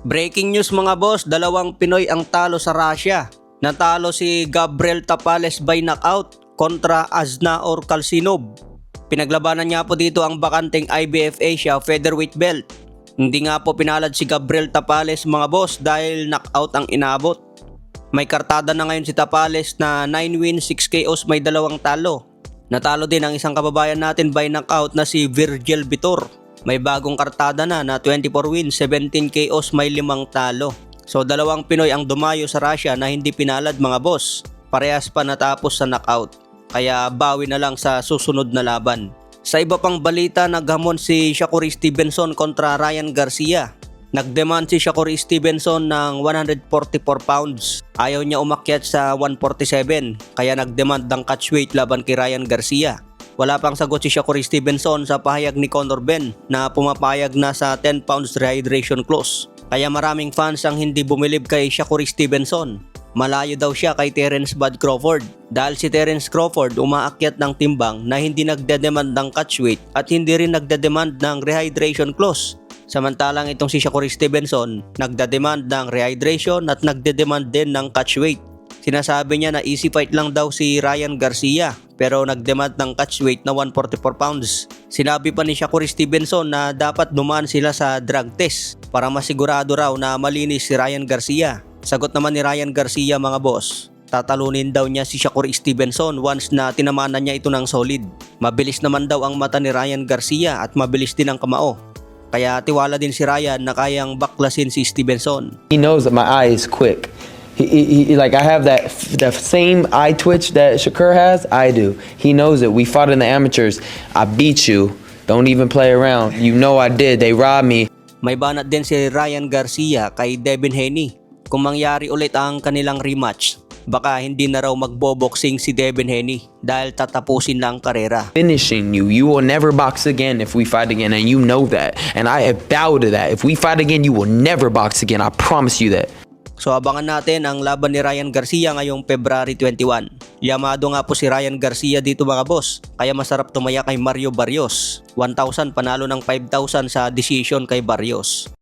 Breaking news mga boss, dalawang Pinoy ang talo sa Russia. Natalo si Gabriel Tapales by knockout kontra Aznaur Kalsinov. Pinaglabanan niya po dito ang bakanteng IBF Asia featherweight belt. Hindi nga po pinalad si Gabriel Tapales mga boss dahil knockout ang inabot. May kartada na ngayon si Tapales na 9 wins, 6 KOs, may 2 talo. Natalo din ang isang kababayan natin by knockout na si Virgil Vitor. May bagong kartada na 24 wins, 17 KOs, may 5 talo. So dalawang Pinoy ang dumayo sa Russia na hindi pinalad mga boss. Parehas pa natapos sa knockout. Kaya bawi na lang sa susunod na laban. Sa iba pang balita, naghamon si Shakur Stevenson kontra Ryan Garcia. Nagdemand si Shakur Stevenson ng 144 pounds. Ayaw niya umakyat sa 147 kaya nagdemand ng catchweight laban kay Ryan Garcia. Wala pang sagot si Shakur Stevenson sa pahayag ni Conor Benn na pumapayag na sa 10 pounds rehydration clause. Kaya maraming fans ang hindi bumilib kay Shakur Stevenson. Malayo daw siya kay Terence Bud Crawford dahil si Terence Crawford umaakyat ng timbang na hindi nagdedemand ng catchweight at hindi rin nagdedemand ng rehydration clause. Samantalang itong si Shakur Stevenson nagdedemand ng rehydration at nagdedemand din ng catchweight. Sinasabi niya na easy fight lang daw si Ryan Garcia pero nagdemand ng catchweight na 144 pounds. Sinabi pa ni Shakur Stevenson na dapat dumaan sila sa drug test para masigurado raw na malinis si Ryan Garcia. Sagot naman ni Ryan Garcia mga boss, tatalunin daw niya si Shakur Stevenson once na tinamanan niya ito ng solid. Mabilis naman daw ang mata ni Ryan Garcia at mabilis din ang kamao. Kaya tiwala din si Ryan na kayang baklasin si Stevenson. He knows that my eye is quick. He like I have that same eye twitch that Shakur has. I do. He knows it. We fought in the amateurs. I beat you. Don't even play around. You know I did. They robbed me. May banat din si Ryan Garcia kay Devin Haney. Kung mangyari ulit ang kanilang rematch, baka hindi na raw magboboxing si Devin Haney dahil tatapusin lang ang karera. Finishing you. You will never box again if we fight again, and you know that. And I bow to that. If we fight again, you will never box again. I promise you that. So abangan natin ang laban ni Ryan Garcia ngayong February 21. Yamado nga po si Ryan Garcia dito mga boss, kaya masarap tumaya kay Mario Barrios. 1,000 panalo ng 5,000 sa decision kay Barrios.